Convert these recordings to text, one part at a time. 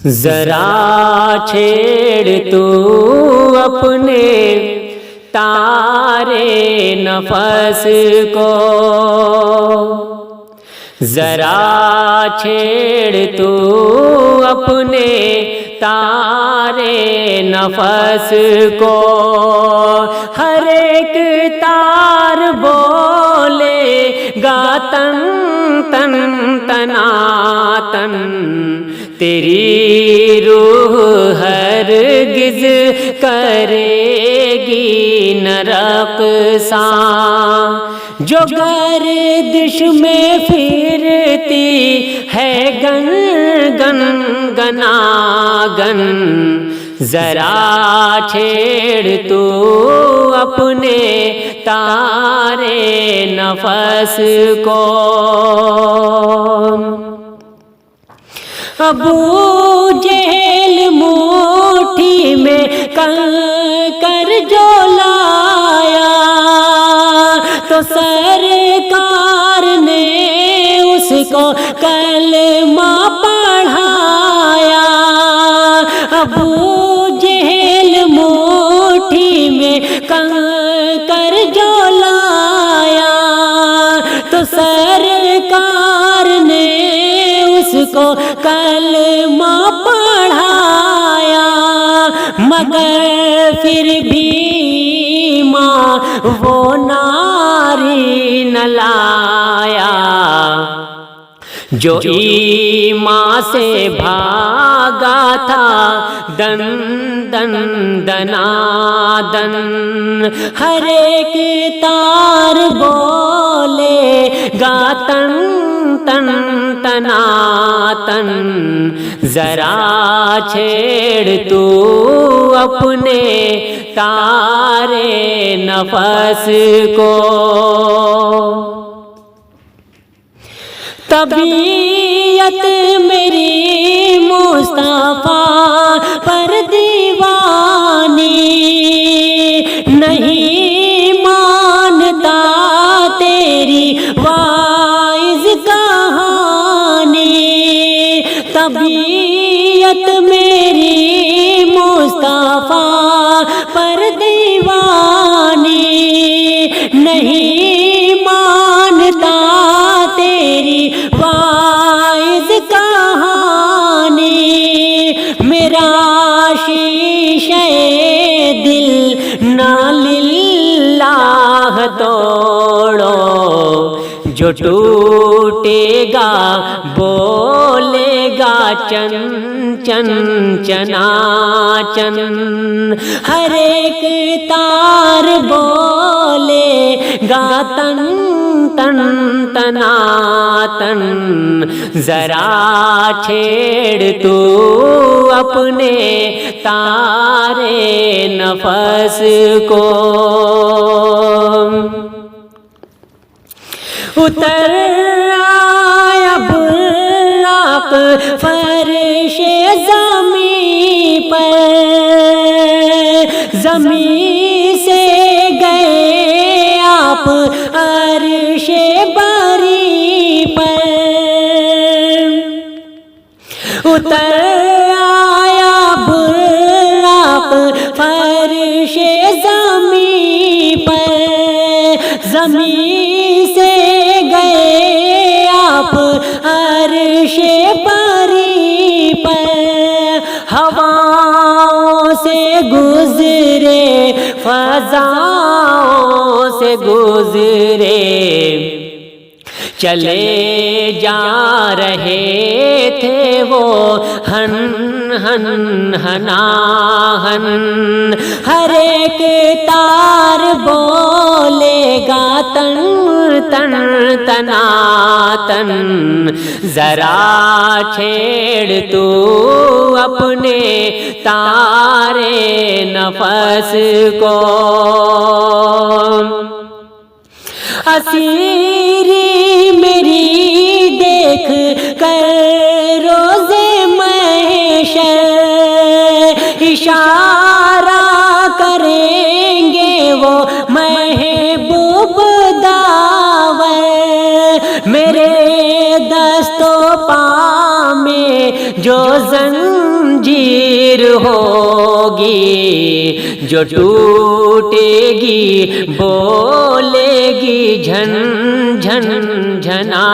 ذرا چھیڑ تو اپنے تارے نفس کو، ذرا چھیڑ تو اپنے تارے نفس کو، ہر ایک تار بولے گا تن تن تنا تن، تیری روح ہرگز کرے گی نہ رقصاں، جو گردش میں پھرتی ہے گن گن گنا گن، ذرا چھیڑ تو اپنے تارے نفس کو۔ ابو جہل مٹھی میں کنکر جو لایا، تو سرکار نے اس کو کلمہ پڑھایا۔ ابو جہل مٹھی میں کنکر جو لایا، تو سرکار نے اس کو کلمہ پڑھایا، مگر پھر بھی ماں وہ ناری نہ لایا، جو ایمان سے بھاگا تھا دن دن دنا دن، ہر ایک تار بولے گا تن تن تنا تن، ذرا چھیڑ تو اپنے تارے نفس کو۔ طبیعت میری مصطفیٰ پر دیوانی، نہیں مانتا تیری واعظ کہانی، طبیعت میری مصطفیٰ پر دیوانی، نہیں مانتا تیری واعظ کہانی، میرا شیشہ دل نہ للہ توڑو، جو ٹوٹے گا بولے گا چن چن چنا چن، ہر ایک تار بولے گا تن تن تنا تن، ذرا چھیڑ تو اپنے تارے نفس کو۔ اتر آیا براق فرش زمین پر، زمین سے گئے آپ عرش باری پر، اتر آیا براق فرش زمین پر، زمین سے گئے آپ عرش باری پر، ہواؤں سے گزرے فضاؤں سے گزرے، چلے جا رہے تھے وہ ہن ہن ہنا ہن، ہر ایک تار بولے گا تن تن تنا تن، ذرا چھیڑ تو اپنے تارے نفس کو۔ اسیری میری دیکھ کر روزے محشر، اشارہ کریں گے وہ محبوب داور، میرے دست و پا میں جو زن زنجیر ہوگی جو ٹوٹے گی بولے گی جھن جھن جھنا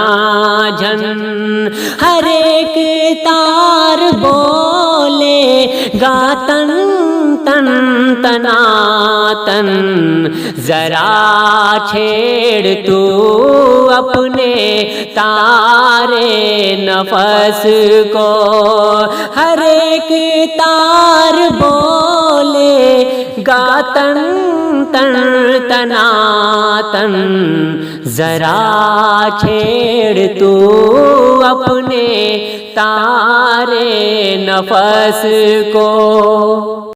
جھن، ہر ایک تار بولے گا تن تن تنا تن، ذرا چھیڑ تو اپنے تارے نفس کو، ہر ایک تار بولے گا تن تن تنا تن، ذرا چھیڑ تو اپنے تارے نفس کو۔